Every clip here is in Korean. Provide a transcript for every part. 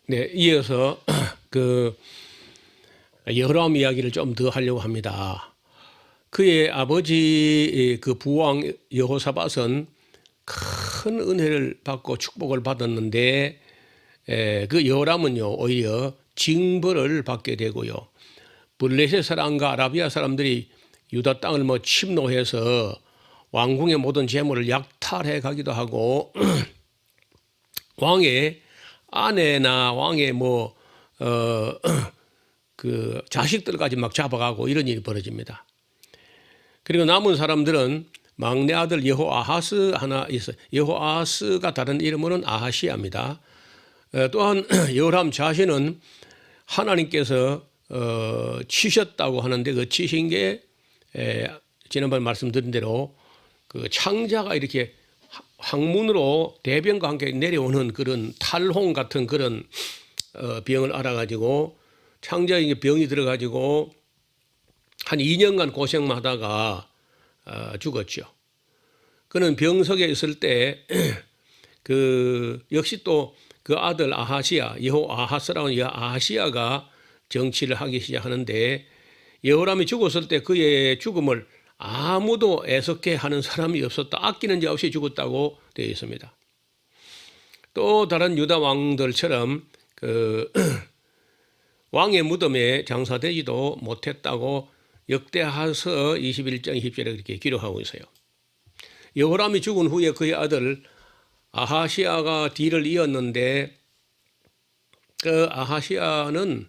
네, 이어서 그 여호람 이야기를 좀 더 하려고 합니다. 그의 아버지 그 부왕 여호사밧은 큰 은혜를 받고 축복을 받았는데 그 여호람은요 오히려 징벌을 받게 되고요. 블레셋 사람과 아라비아 사람들이 유다 땅을 침노해서 왕궁의 모든 재물을 약탈해 가기도 하고 왕의 아내나 왕의 그 자식들까지 막 잡아가고 이런 일이 벌어집니다. 그리고 남은 사람들은 막내 아들 여호아하스 하나 있어요. 여호아하스가 다른 이름으로는 아하시아입니다. 또한 여호람 자신은 하나님께서 치셨다고 하는데 그 치신 게 지난번에 말씀드린 대로 그 창자가 이렇게 항문으로 대변과 함께 내려오는 그런 탈홍 같은 그런 병을 알아가지고 창자에 병이 들어가지고 한 2년간 고생만 하다가 죽었죠. 그는 병석에 있을 때 그 역시 또 그 아들 아하시아, 여호아하스라는 아하시아가 정치를 하기 시작하는데 여호람이 죽었을 때 그의 죽음을 아무도 애석해 하는 사람이 없었다. 아끼는 자 없이 죽었다고 되어 있습니다. 또 다른 유다 왕들처럼 그 왕의 무덤에 장사되지도 못했다고 역대하서 21장 20절에 그렇게 기록하고 있어요. 여호람이 죽은 후에 그의 아들 아하시아가 뒤를 이었는데 그 아하시아는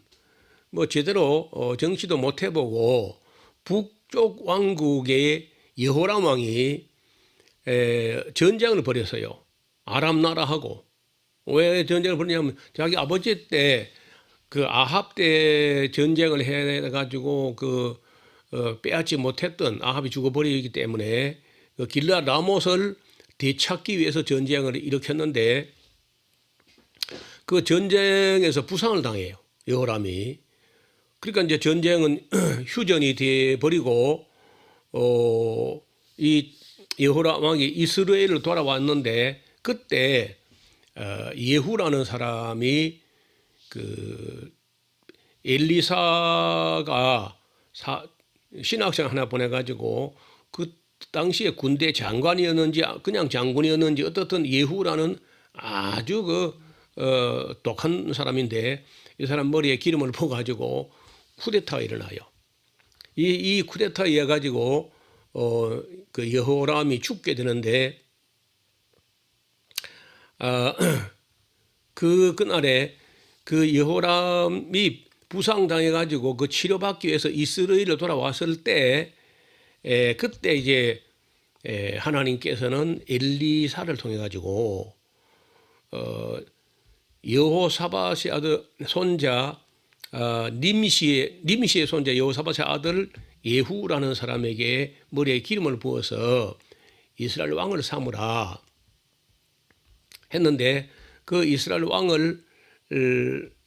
제대로 정치도 못 해보고 북쪽 왕국의 여호람 왕이 전쟁을 벌였어요. 아람 나라하고. 왜 전쟁을 벌였냐면 자기 아버지 때 그 아합 때 전쟁을 해가지고 빼앗지 못했던 아합이 죽어버리기 때문에 그 길라 라못을 되찾기 위해서 전쟁을 일으켰는데 그 전쟁에서 부상을 당해요. 여호람이. 그러니까 이제 전쟁은 휴전이 돼 버리고 이 여호람 왕이 이스라엘을 돌아왔는데 그때 예후라는 사람이 그 엘리사가 신학생 하나 보내가지고 그 당시에 군대 장관이었는지 그냥 장군이었는지 어떻든 예후라는 아주 독한 사람인데 이 사람 머리에 기름을 부어가지고 쿠데타가 일어나요. 이 쿠데타에 의해 가지고 그 여호람이 죽게 되는데 그날에 그 여호람이 부상당해 가지고 그 치료받기 위해서 이스라엘로 돌아왔을 때 그때 이제 하나님께서는 엘리사를 통해 가지고 여호사밧의 아들 손자 님시의 손자 여호사밧의 아들 예후라는 사람에게 머리에 기름을 부어서 이스라엘 왕을 삼으라 했는데 그 이스라엘 왕을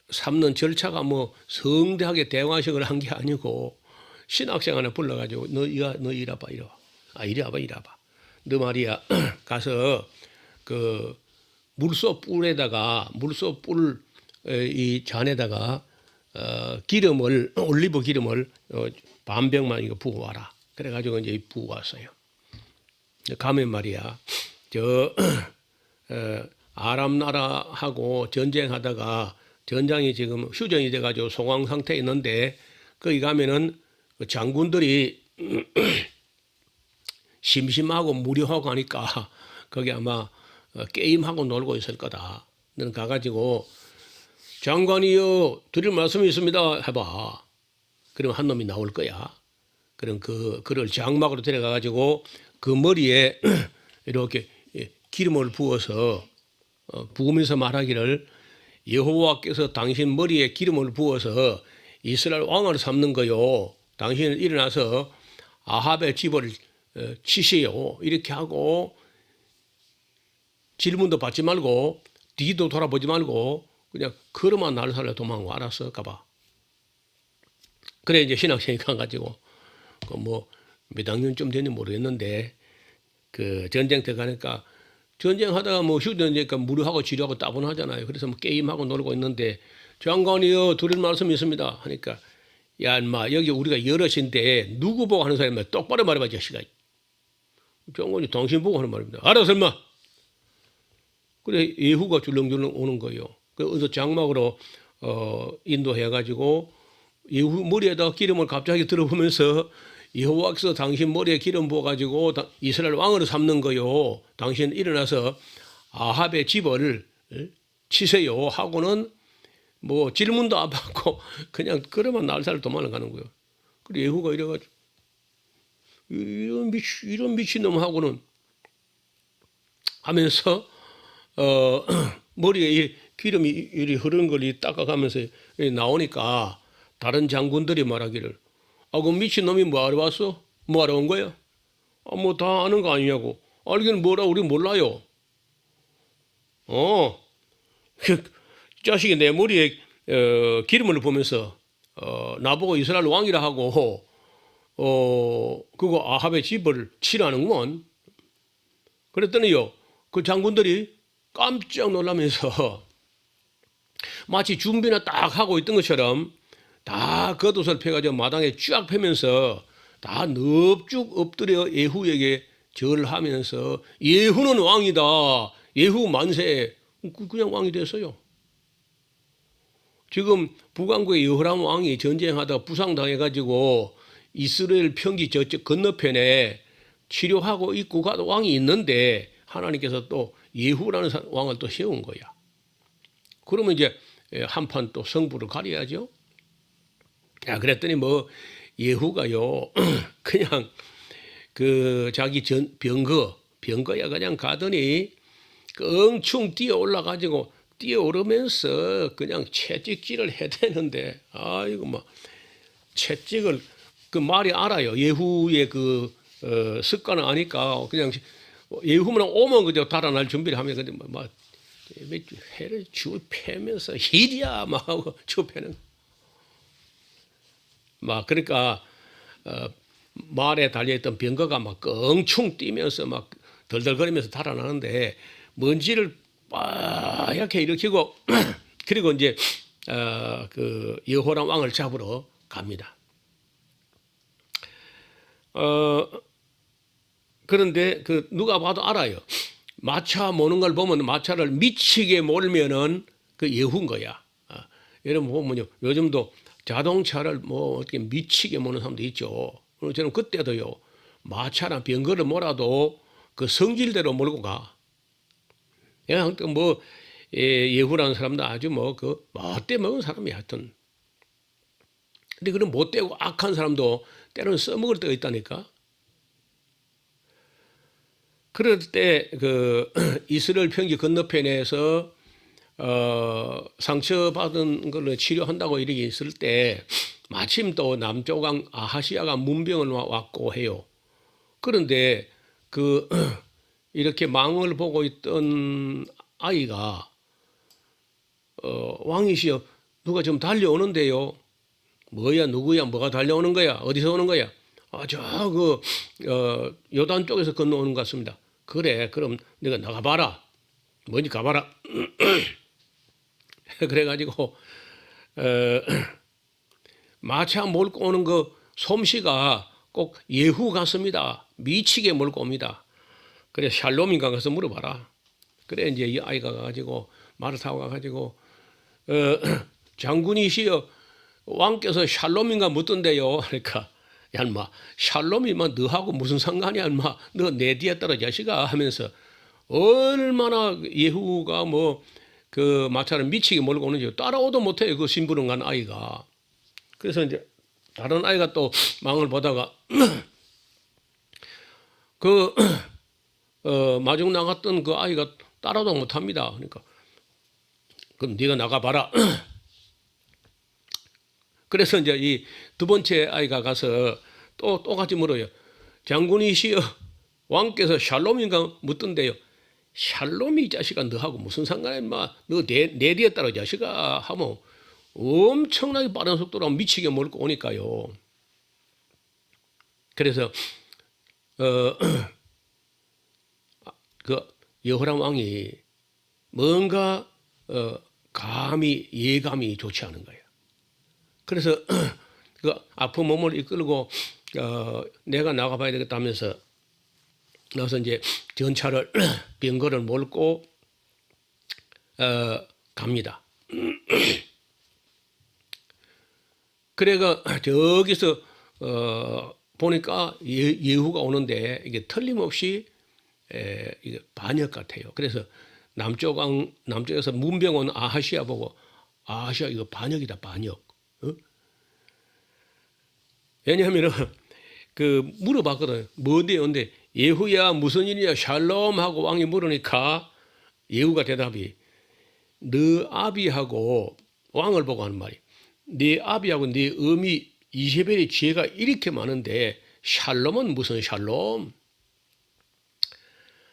삼는 절차가 성대하게 대화식을 한 게 아니고 신학생 하나 불러가지고 너 이리 와봐. 이리 와봐. 너 말이야 가서 그 물소 뿔에다가 이 잔에다가 기름을 올리브 기름을 반병만 이거 부어 와라. 그래가지고 이제 부어 왔어요. 가면 말이야 아람 나라하고 전쟁하다가 전장이 지금 휴전이 돼가지고 소강 상태에 있는데 거기 가면은 장군들이 심심하고 무료하고 하니까 거기 아마 게임하고 놀고 있을 거다. 너는 가가지고 장관이여 드릴 말씀이 있습니다 해봐. 그럼 한 놈이 나올 거야. 그럼 그를 장막으로 데려가가지고 그 머리에 이렇게 기름을 부어서 부으면서 말하기를 여호와께서 당신 머리에 기름을 부어서 이스라엘 왕을 삼는 거요. 당신은 일어나서 아합의 집을 치시오. 이렇게 하고 질문도 받지 말고 뒤도 돌아보지 말고 그냥 걸어만 나를 살려 도망가. 알았어 가봐. 그래 이제 신학생이 가가지고 몇 학년쯤 됐는지 모르겠는데 그 전쟁터 가니까 전쟁하다가 뭐 휴전이니까 무료하고 지루하고 따분하잖아요. 그래서 뭐 게임하고 놀고 있는데 장관이여 드릴 말씀이 있습니다. 하니까 야 인마 여기 우리가 여럿인데 누구 보고 하는 사람이야. 똑바로 말해봐 자식아. 장관이 당신 보고 하는 말입니다. 알아서 인마. 그래 예후가 줄렁줄렁 오는 거예요. 그래서 장막으로 인도해가지고 예후 머리에다가 기름을 갑자기 들어보면서 여호와께서 당신 머리에 기름 부어가지고 이스라엘 왕으로 삼는 거요. 당신 일어나서 아합의 집을 치세요 하고는 뭐 질문도 안 받고 그냥 그러면 날살 도망가는 거예요. 그리고 예후가 이래가지고 이런 미친놈하고는 하면서 머리에 이 기름이 이리 흐르는 걸 닦아가면서 나오니까 다른 장군들이 말하기를 그 미친놈이 뭐하러 왔어? 뭐하러 온 거야? 뭐 다 아는 거 아니냐고. 알기는 뭐라 우리 몰라요. 그 자식이 내 머리에 기름을 보면서 나보고 이스라엘 왕이라 하고 그거 아합의 집을 치라는구먼. 그랬더니요 그 장군들이 깜짝 놀라면서 마치 준비나 딱 하고 있던 것처럼 다 겉옷을 펴가지고 마당에 쫙 펴면서 다 넙죽 엎드려 예후에게 절하면서 예후는 왕이다. 예후 만세. 그냥 왕이 됐어요. 지금 북왕국의 여호람 왕이 전쟁하다 부상당해가지고 이스라엘 평지 저쪽 건너편에 치료하고 있고 왕이 있는데 하나님께서 또 예후라는 왕을 또 세운 거야. 그러면 이제 한판 또 성부를 가려야죠. 야, 그랬더니 뭐 예후가요 그냥 그 자기 병거야 그냥 가더니 껑충 뛰어 올라가지고 뛰어오르면서 그냥 채찍질을 해대는데 아이고 뭐 채찍을 그 말이 알아요. 예후의 그 습관을 아니까 그냥 예후만 오면 그저 달아날 준비를 하면 근데 막 해를 주 패면서 힐이야 막 하고 주 패는 막 그러니까 말에 달려있던 병거가 막 껑충 뛰면서 막 덜덜거리면서 달아나는데 먼지를 빠얗게 일으키고 그리고 이제 그 여호람 왕을 잡으러 갑니다. 그런데 그 누가 봐도 알아요. 마차 모는 걸 보면 마차를 미치게 몰면은 그 예후인 거야. 여러분 보면요 요즘도 자동차를 뭐 어떻게 미치게 모는 사람도 있죠. 저는 그때도요 마차나 병거를 몰아도 그 성질대로 몰고 가. 뭐 예후라는 사람도 아주 뭐 그 못돼 먹은 사람이 하여튼. 근데 그런 못되고 악한 사람도 때로는 써먹을 때가 있다니까. 그럴 때 그 이스라엘 평지 건너편에서 상처받은 걸로 치료한다고 이렇게 있을 때 마침 또 남쪽 왕 아하시아가 문병을 왔고 해요. 그런데 그 이렇게 망을 보고 있던 아이가 왕이시여 누가 좀 달려오는데요. 뭐야 누구야 뭐가 달려오는 거야 어디서 오는 거야? 저 그 요단 쪽에서 건너오는 것 같습니다. 그래 그럼 내가 나가봐라. 뭔지 가봐라. 그래가지고 마차 몰고 오는 그 솜씨가 꼭 예후 같습니다. 미치게 몰고 옵니다. 그래 샬롬인가 가서 물어봐라. 그래 이제 이 아이가 가가지고 말을 타고 가가지고 장군이시여 왕께서 샬롬인가 묻던데요. 그러니까 야 인마 샬롬이면 너하고 무슨 상관이야 인마 너 내 뒤에 따라 자식아 하면서 얼마나 예후가 뭐 그 마차를 미치게 몰고 오는지 따라오도 못해요. 그 심부름간 아이가. 그래서 이제 다른 아이가 또 망을 보다가 그 마중 나갔던 그 아이가 따라도 못합니다. 그러니까 그럼 네가 나가봐라. 그래서 이제 이 두 번째 아이가 가서 또 똑같이 물어요. 장군이시여 왕께서 샬롬인가 묻던데요. 샬롬이 이 자식아 너하고 무슨 상관이야 인마 너 내 뒤에 따라 자식아 하면 엄청나게 빠른 속도로 미치게 몰고 오니까요. 그래서 그 여호람 왕이 뭔가 감히 예감이 좋지 않은 거예요. 그래서 그 아픈 몸을 이끌고 내가 나가봐야 되겠다면서 나서 이제 전차를 병거를 몰고 갑니다. 그래가 저기서 보니까 예후가 오는데 이게 틀림없이 이게 반역 같아요. 그래서 남쪽에서 문병 온 아하시아 보고 아하시아 이거 반역이다 반역. 왜냐하면은 그 물어봤거든. 뭔데요? 근데 예후야 무슨 일이야 샬롬 하고 왕이 물으니까 예후가 대답이 너 아비하고 왕을 보고 하는 말이 네 아비하고 네 어미 이세벨의 죄가 이렇게 많은데 샬롬은 무슨 샬롬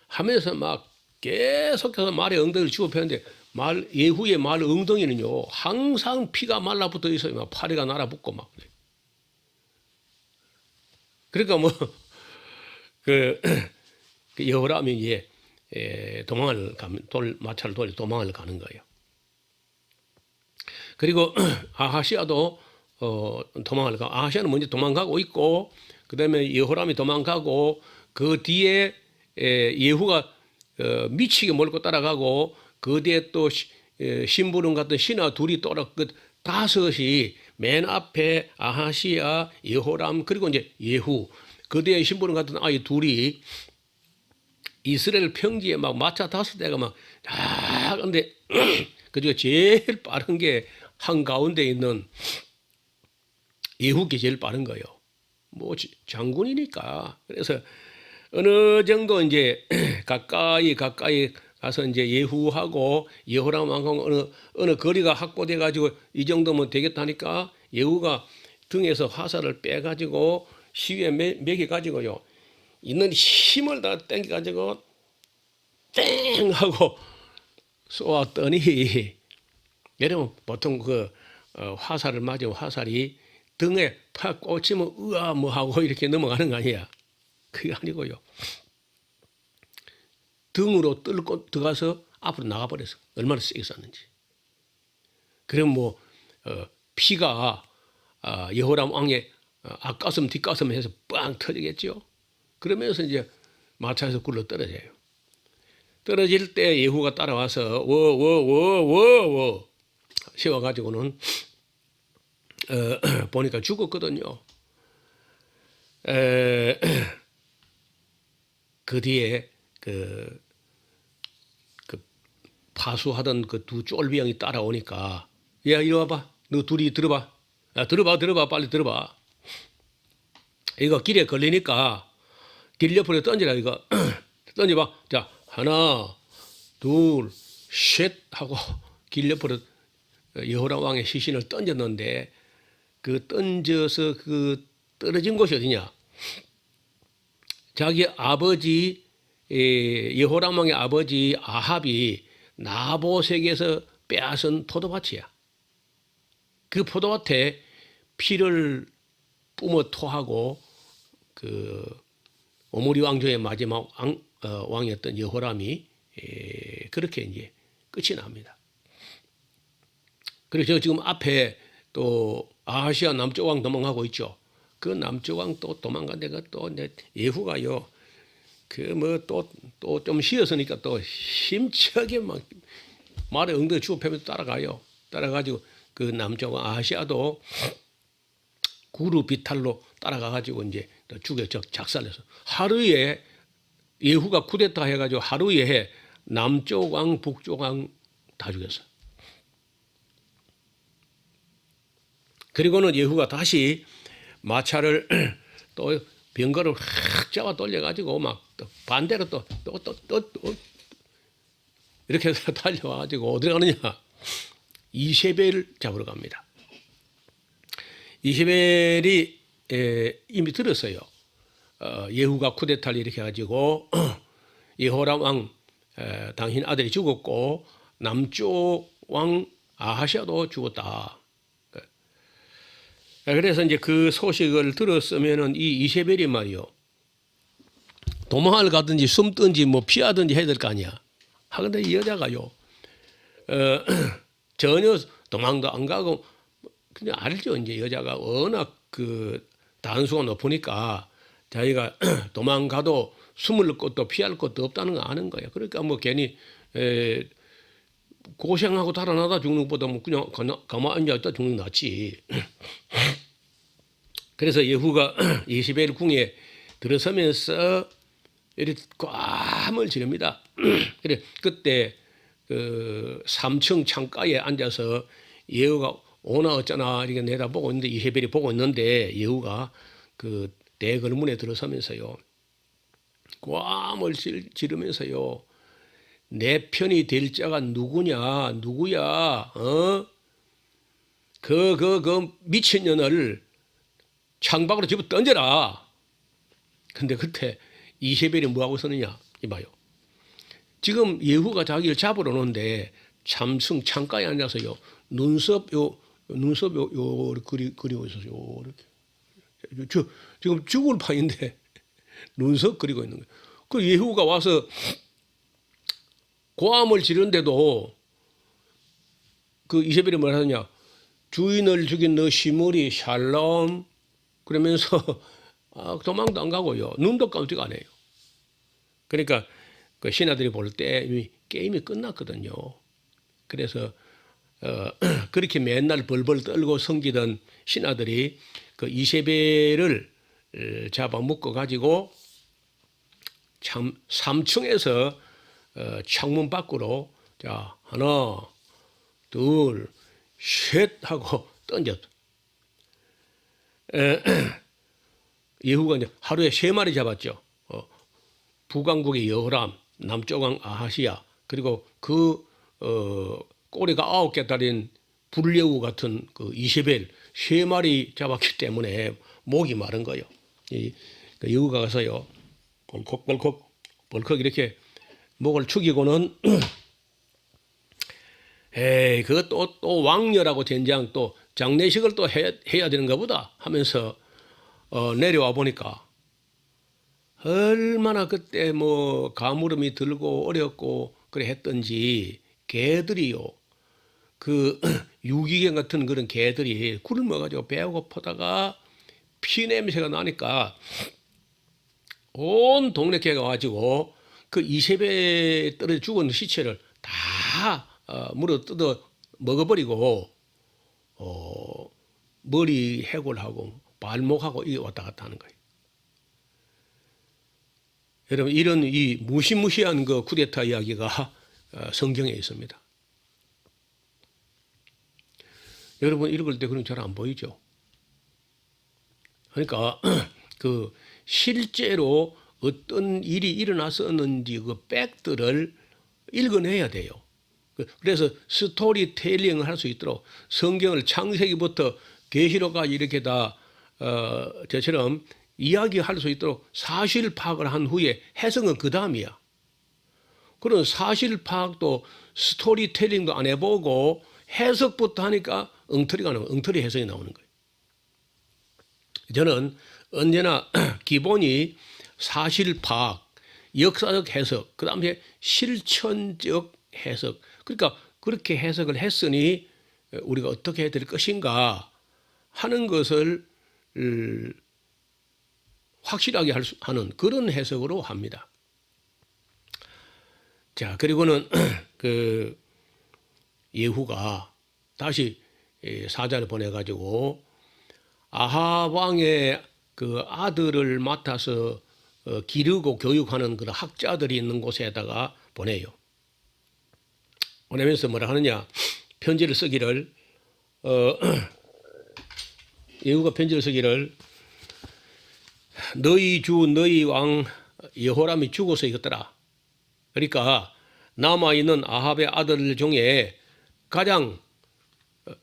하면서 막 계속해서 말에 엉덩이를 쥐고 펴는데 예후의 말 엉덩이는요 항상 피가 말라붙어 있어요. 막 파리가 날아붙고 막 그러니까 뭐 그 여호람이 이제 도망을 가면 마차를 돌려 도망을 가는 거예요. 그리고 아하시아도 도망을 가. 아하시아는 먼저 도망가고 있고 그다음에 여호람이 도망가고 그 뒤에 예후가 미치게 몰고 따라가고 그 뒤에 또 심부름 같은 신하 둘이 또그 다섯이 맨 앞에 아하시아, 여호람 그리고 이제 예후 그 뒤에 심부름 같은 아이 둘이 이스라엘 평지에 막 마차 5대가 막 근데 그중에 제일 빠른 게 한가운데 있는 예후께 제일 빠른 거예요. 뭐 장군이니까. 그래서 어느 정도 이제 가까이 가서 이제 예후하고 여호람 왕하고 어느 거리가 확보돼 가지고 이 정도면 되겠다니까 예후가 등에서 화살을 빼 가지고 시위에 매겨 가지고요. 있는 힘을 다 땡겨 가지고 땡 하고 쏘았더니 여러분 보통 그 화살을 맞으면 화살이 등에 팍 꽂히면 으아 뭐 하고 이렇게 넘어가는 거 아니야. 그게 아니고요. 등으로 뚫고 들어가서 앞으로 나가버렸어. 얼마나 세게 쐈는지. 그럼 뭐 피가 여호람 왕의 앞가슴 뒷가슴 해서 빵 터지겠죠. 그러면서 이제 마차에서 굴러 떨어져요. 떨어질 때 예후가 따라와서 워워워워워 세워가지고는 보니까 죽었거든요. 그 뒤에 그 파수하던 그 두 쫄비형이 따라오니까 야 이리 와봐. 너 둘이 들어봐. 야 들어봐 빨리 들어봐. 이거 길에 걸리니까 길 옆으로 던지라 이거. 던져봐. 자 하나 둘 셋 하고 길 옆으로 여호람 왕의 시신을 던졌는데 그 던져서 그 떨어진 곳이 어디냐? 자기 아버지 여호람 왕의 아버지 아합이 나보색에서 빼앗은 포도밭이야. 그 포도밭에 피를 뿜어 토하고 그 오므리 왕조의 마지막 왕이었던 여호람이 그렇게 이제 끝이 납니다. 그래서 지금 앞에 또 아하시아 남쪽 왕 도망가고 있죠. 그 남쪽 왕 또 도망간 데가 또 예후가요. 그 뭐 또 좀 쉬었으니까 또 힘차게 막 말에 엉덩이 주고 패면서 따라가요. 따라가지고 그 남쪽 왕 아하시아도 구루 비탈로 따라가가지고 이제 죽여 작살내서 하루에 예후가 쿠데타 해가지고 하루에 남쪽 왕 북쪽 왕 다 죽였어. 그리고는 예후가 다시 마차를 또 병거를 확 잡아 돌려가지고 막 또 반대로 또 이렇게 해서 달려와가지고 어디 가느냐? 이세벨을 잡으러 갑니다. 이세벨이 이미 들었어요. 예후가 쿠데타를 이렇게 해가지고 여호람 왕 당신 아들이 죽었고 남쪽 왕 아하시아도 죽었다. 그래서 이제 그 소식을 들었으면은 이 이세벨이 말이요 도망을 가든지 숨든지 뭐 피하든지 해야 될 거 아니야. 하근데 이 여자가요 전혀 도망도 안 가고 그냥 알죠. 이제 여자가 워낙 그 단수가 높으니까 자기가 도망가도 숨을 곳도 피할 곳도 없다는 거 아는 거야. 그러니까 뭐 괜히 고생하고 달아나다 죽는 것보다 뭐 그냥 가만히 앉아있다 죽는 게 낫지. 그래서 예후가 이세벨 궁에 들어서면서 이렇게 꽈함을 지릅니다. 그래 그때 그 3층 창가에 앉아서 예후가 오나 어쩌나 이렇게 내다보고 있는데 이세벨이 보고 있는데 예후가 그 대궐문에 들어서면서요 꽈함을 지르면서요 내 편이 될 자가 누구냐 누구야 그 미친년을 창밖으로 집어 던져라. 근데 그때 이세벨이 뭐하고 서느냐 이봐요. 지금 예후가 자기를 잡으러 오는데 참승 창가에 앉아서요 눈썹 요 그리고 있어요. 이렇게 지금 죽을 판인데 눈썹 그리고 있는 거예요. 그 예후가 와서 고함을 지르는데도 그 이세벨이 뭐라 하느냐 주인을 죽인 너 시므리 샬롬 그러면서 도망도 안 가고요 눈도 깜짝 안 해요. 그러니까 그 신하들이 볼 때 이미 게임이 끝났거든요. 그래서 그렇게 맨날 벌벌 떨고 섬기던 신하들이 그 이세벨을 잡아먹고 가지고 참 3층에서 창문 밖으로 자 하나 둘 셋 하고 던졌다. 예후가 이제 하루에 3마리 잡았죠. 북왕국의 여호람, 남쪽왕 아하시야, 그리고 그 꼬리가 9개 달린 불레우 같은 그 이세벨 3마리 잡았기 때문에 목이 마른 거예요. 그 예후가 가서요 벌컥 이렇게 목을 축이고는 에이 그거 또 왕녀라고 젠장 또 장례식을 또 해야 되는가 보다 하면서 내려와 보니까 얼마나 그때 뭐 가물음이 들고 어렵고 그래 했던지 개들이요 그 유기견 같은 그런 개들이 굶어가지고 배고프다가 피 냄새가 나니까 온 동네 개가 와가지고 그 이세벨 떨어져 죽은 시체를 다 물어 뜯어 먹어버리고 머리 해골하고 발목하고 이게 왔다 갔다 하는 거예요. 여러분 이런 이 무시무시한 그 쿠데타 이야기가 성경에 있습니다. 여러분 읽을 때 그런 잘 안 보이죠? 그러니까 그 실제로 어떤 일이 일어났었는지 그 팩트를 읽어내야 돼요. 그래서 스토리텔링을 할 수 있도록 성경을 창세기부터 계시록까지 이렇게 다 저처럼 이야기할 수 있도록 사실 파악을 한 후에 해석은 그 다음이야. 그런 사실 파악도 스토리텔링도 안 해보고 해석부터 하니까 엉터리 해석이 나오는 거예요. 저는 언제나 기본이 사실 파악, 역사적 해석, 그 다음에 실천적 해석. 그러니까 그렇게 해석을 했으니 우리가 어떻게 해야 될 것인가 하는 것을 확실하게 하는 그런 해석으로 합니다. 자, 그리고는 그 예후가 다시 사자를 보내가지고 아합 왕의 그 아들을 맡아서 기르고 교육하는 그런 학자들이 있는 곳에다가 보내요. 보내면서 뭐라 하느냐? 편지를 쓰기를 예후가 편지를 쓰기를 너희 주 너희 왕 여호람이 죽어서 이겼더라. 그러니까 남아있는 아합의 아들 중에 가장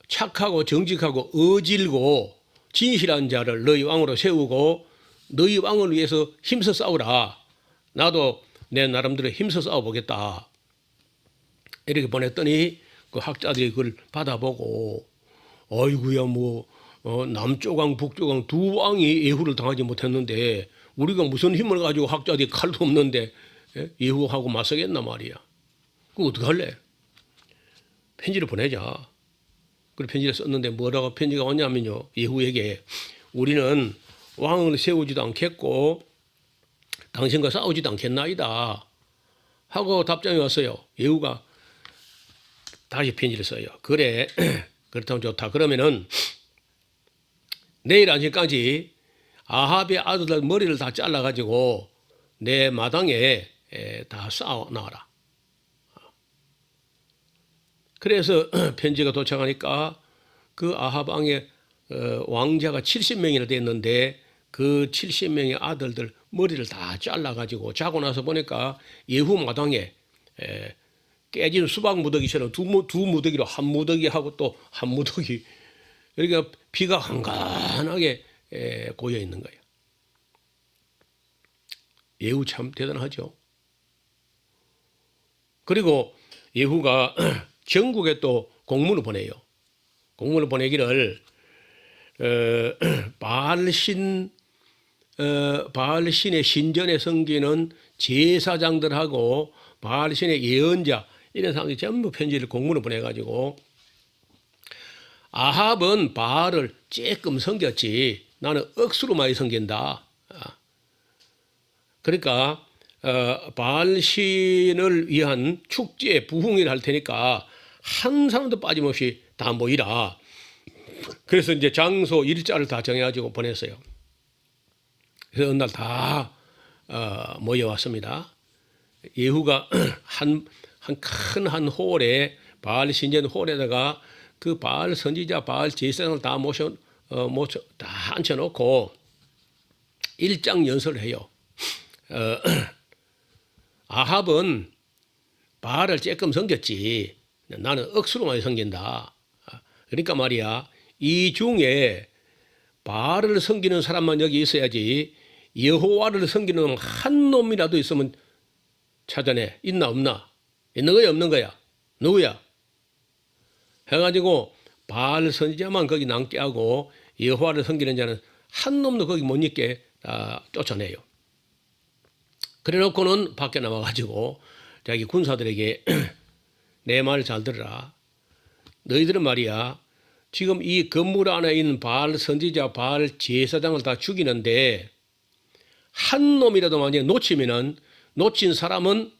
착하고 정직하고 어질고 진실한 자를 너희 왕으로 세우고 너희 왕을 위해서 힘써 싸우라. 나도 내 나름대로 힘써 싸워보겠다. 이렇게 보냈더니 그 학자들이 그걸 받아보고 어이구야 뭐 남조강 북조강 두 왕이 예후를 당하지 못했는데 우리가 무슨 힘을 가지고 학자들이 칼도 없는데 예후하고 맞서겠나 말이야. 그거 어떡할래? 편지를 보내자. 그 편지를 썼는데 뭐라고 편지가 왔냐면요. 예후에게 우리는 왕을 세우지도 않겠고 당신과 싸우지도 않겠나이다 하고 답장이 왔어요. 예후가 다시 편지를 써요. 그래 그렇다면 좋다. 그러면은 내일 아침까지 아합의 아들들 머리를 다 잘라가지고 내 마당에 다 쌓아 놔라. 그래서 편지가 도착하니까 그 아합 왕의 왕자가 70명이나 됐는데 그 70명의 아들들 머리를 다 잘라가지고 자고 나서 보니까 예후 마당에 깨진 수박 무더기처럼 두 무더기로 한 무더기 하고 또 한 무더기 그러니까 피가 한간하게 고여 있는 거예요. 예후 참 대단하죠. 그리고 예후가 전국에 또 공문을 보내요. 공문을 보내기를 바알신의 신전에 섬기는 제사장들하고 바알신의 예언자 이런 사람들이 전부 편지를 공문을 보내가지고 아합은 바알을 조금 섬겼지 나는 억수로 많이 섬긴다. 그러니까 바알신을 위한 축제 부흥회를 할 테니까 한 사람도 빠짐없이 다 모이라. 그래서 이제 장소 일자를 다 정해가지고 보냈어요. 그래서 어느 날 다 모여왔습니다. 예후가 한 큰 홀에 바알 신전 홀에다가 그 바알 선지자 바알 제사장을 다 다 앉혀놓고 일장 연설을 해요. 아합은 바알을 조금 섬겼지 나는 억수로 많이 섬긴다. 그러니까 말이야 이 중에 바알을 섬기는 사람만 여기 있어야지 여호와를 섬기는 한 놈이라도 있으면 찾아내. 있나 없나? 있는 거야 없는 거야? 누구야? 해가지고 바알 선지자만 거기 남게 하고 여호와를 섬기는 자는 한 놈도 거기 못 있게 쫓아내요. 그래 놓고는 밖에 나와가지고 자기 군사들에게 내 말 잘 들으라. 너희들은 말이야 지금 이 건물 안에 있는 바알 선지자 바알 제사장을 다 죽이는데 한 놈이라도 만약에 놓치면은 놓친 사람은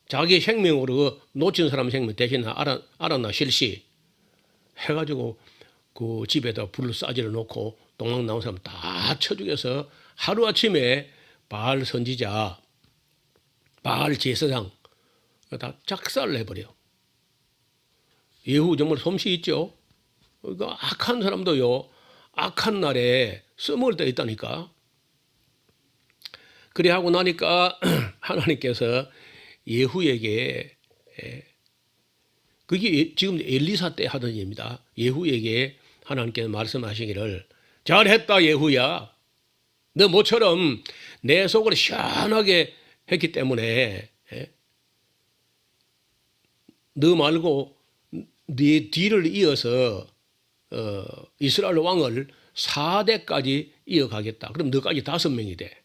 자기 생명으로 놓친 사람 생명 대신 알았나 실시 해가지고 그 집에다 불을 싸지를 놓고 동막 나온 사람 다 쳐 죽여서 하루아침에 바알 선지자 바알 제사장 다 작살을 해버려. 예후 정말 솜씨 있죠. 그러니까 악한 사람도요 악한 날에 써먹을 때 있다니까. 그래 하고 나니까 하나님께서 예후에게 그게 지금 엘리사 때 하던 일입니다. 예후에게 하나님께서 말씀하시기를 잘했다 예후야. 너 모처럼 내 속을 시원하게 했기 때문에 너 말고 네 뒤를 이어서 이스라엘 왕을 4대까지 이어가겠다. 그럼 너까지 5명이 돼.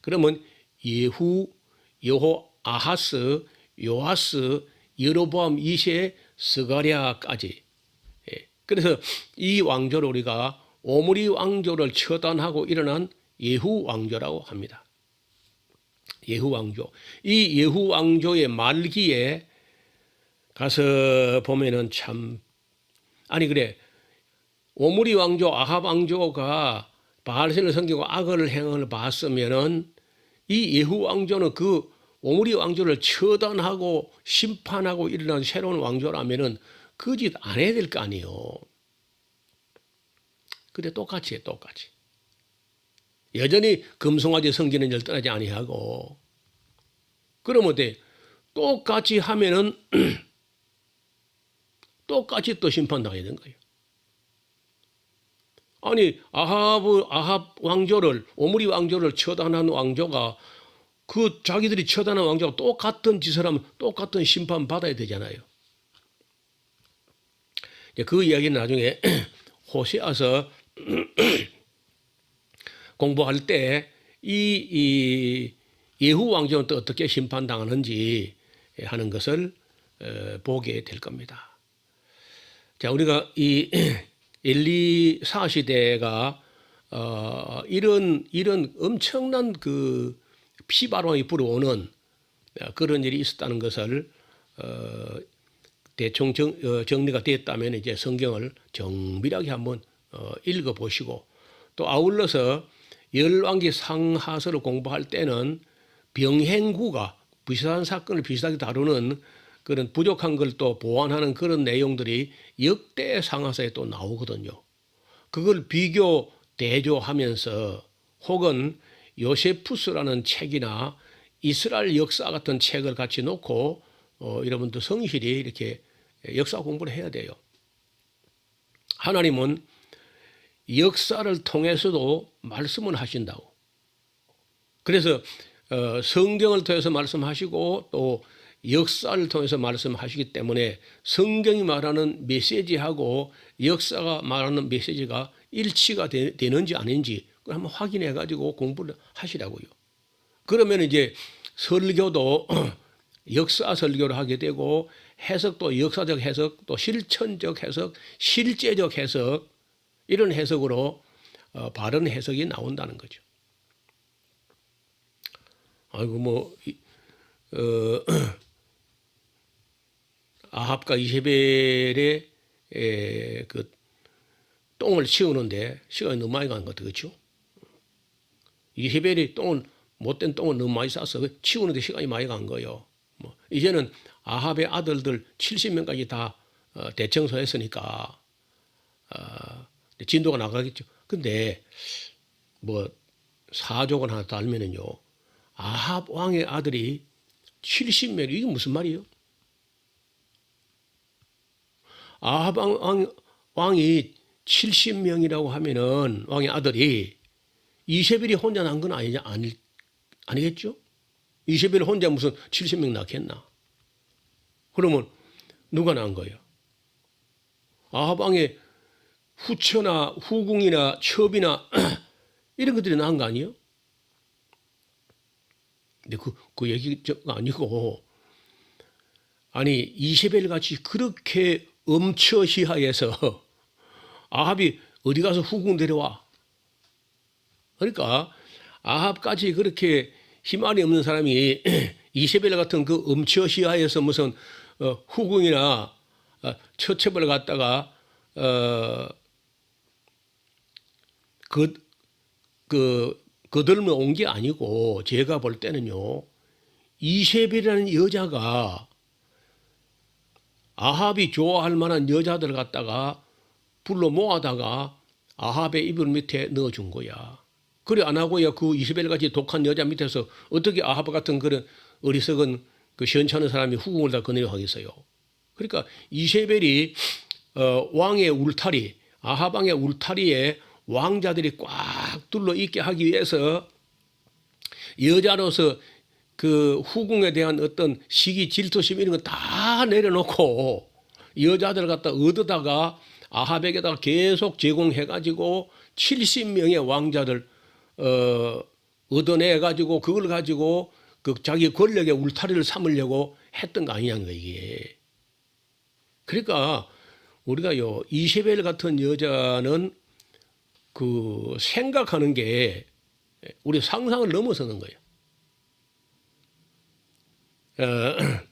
그러면 예후, 아하스, 요아스, 여로보암 2세, 스가랴까지. 그래서 이 왕조를 우리가 오므리 왕조를 처단하고 일어난 예후 왕조라고 합니다. 예후 왕조. 이 예후 왕조의 말기에 가서 보면은 참 아니 그래 오므리 왕조 아합 왕조가 바알신을 섬기고 악을 행을 봤으면은 이 예후 왕조는 그 오므리 왕조를 처단하고 심판하고 일어난 새로운 왕조라면은 그 짓 안 해야 될 거 아니에요. 근데 똑같이 해 똑같이. 여전히 금송아지 섬기는 일 떠나지 아니하고 그러면 돼. 똑같이 하면은 똑같이 또 심판당해야 되는 거예요. 아니 아합 왕조를 오므리 왕조를 처단한 왕조가 그 자기들이 처단한 왕조가 똑같은 짓을 하면 똑같은 심판 받아야 되잖아요. 그 이야기는 나중에 호세아서 공부할 때 이 예후 왕조는 또 어떻게 심판당하는지 하는 것을 보게 될 겁니다. 자, 우리가 이 엘리사 시대가 이런 엄청난 그 피바람이 불어오는 그런 일이 있었다는 것을 대충 정리가 됐다면 이제 성경을 정밀하게 한번 읽어보시고 또 아울러서 열왕기 상하서를 공부할 때는 병행구가 비슷한 사건을 비슷하게 다루는 그런 부족한 걸 또 보완하는 그런 내용들이 역대 상하서에 또 나오거든요. 그걸 비교 대조하면서 혹은 요세푸스라는 책이나 이스라엘 역사 같은 책을 같이 놓고 여러분들 성실히 이렇게 역사 공부를 해야 돼요. 하나님은 역사를 통해서도 말씀을 하신다고. 그래서 성경을 통해서 말씀하시고 또 역사를 통해서 말씀하시기 때문에 성경이 말하는 메시지하고 역사가 말하는 메시지가 일치가 되는지 아닌지 그걸 한번 확인해 가지고 공부를 하시라고요. 그러면 이제 설교도 역사 설교를 하게 되고 해석도 역사적 해석, 또 실천적 해석, 실제적 해석 이런 해석으로 바른 해석이 나온다는 거죠. 아이고 아합과 이세벨의 그 똥을 치우는데 시간이 너무 많이 간 것 같아요. 그렇죠? 이세벨이 못된 똥을 너무 많이 싸서 치우는데 시간이 많이 간 거예요. 이제는 아합의 아들들 70명까지 다 대청소했으니까 진도가 나가겠죠. 근데 사족을 하나 더 알면은요. 아합 왕의 아들이 70명, 이게 무슨 말이에요? 아합 왕이 70명이라고 하면은 왕의 아들이 이세벨이 혼자 난 건 아니겠죠? 이세벨 혼자 무슨 70명 낳겠나? 그러면 누가 낳은 거예요? 아합 왕의 후처나 후궁이나 첩이나 이런 것들이 낳은 거 아니에요? 근데 그 얘기가 아니고, 아니, 이세벨 같이 그렇게 엄처시하에서 아합이 어디 가서 후궁 데려와? 그러니까 아합까지 그렇게 희망이 없는 사람이 이세벨 같은 그 엄처시하에서 무슨 후궁이나 처첩을 갖다가 거들며 온 게 아니고 제가 볼 때는요. 이세벨이라는 여자가 아합이 좋아할 만한 여자들 갖다가 불러 모아다가 아합의 이불 밑에 넣어준 거야. 그래 안 하고야 그 이세벨같이 독한 여자 밑에서 어떻게 아합 같은 그런 어리석은 그 시원찮은 사람이 후궁을 다 거느려 하겠어요. 그러니까 이세벨이 왕의 울타리, 아합 왕의 울타리에 왕자들이 꽉 둘러 있게 하기 위해서 여자로서 그 후궁에 대한 어떤 시기, 질투심 이런 거 다 내려놓고 여자들 갖다 얻어다가 아합에게다가 계속 제공해가지고 70명의 왕자들 얻어내가지고 그걸 가지고 그 자기 권력의 울타리를 삼으려고 했던 거 아니냐는 거예요, 이게. 그러니까 우리가요, 이세벨 같은 여자는 그 생각하는 게 우리 상상을 넘어서는 거예요.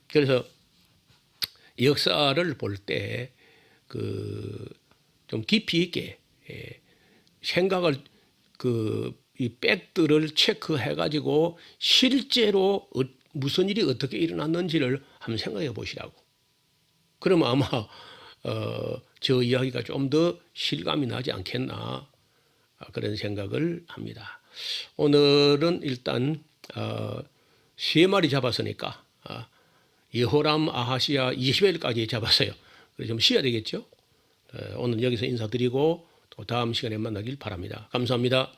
그래서 역사를 볼 때 그 좀 깊이 있게 생각을 이 백들을 체크해 가지고 실제로 무슨 일이 어떻게 일어났는지를 한번 생각해 보시라고. 그러면 아마 저 이야기가 좀 더 실감이 나지 않겠나 그런 생각을 합니다. 오늘은 일단 3마리 잡았으니까 여호람, 아하시야, 이세벨까지 잡았어요. 그래서 좀 쉬어야 되겠죠. 오늘 여기서 인사드리고 또 다음 시간에 만나길 바랍니다. 감사합니다.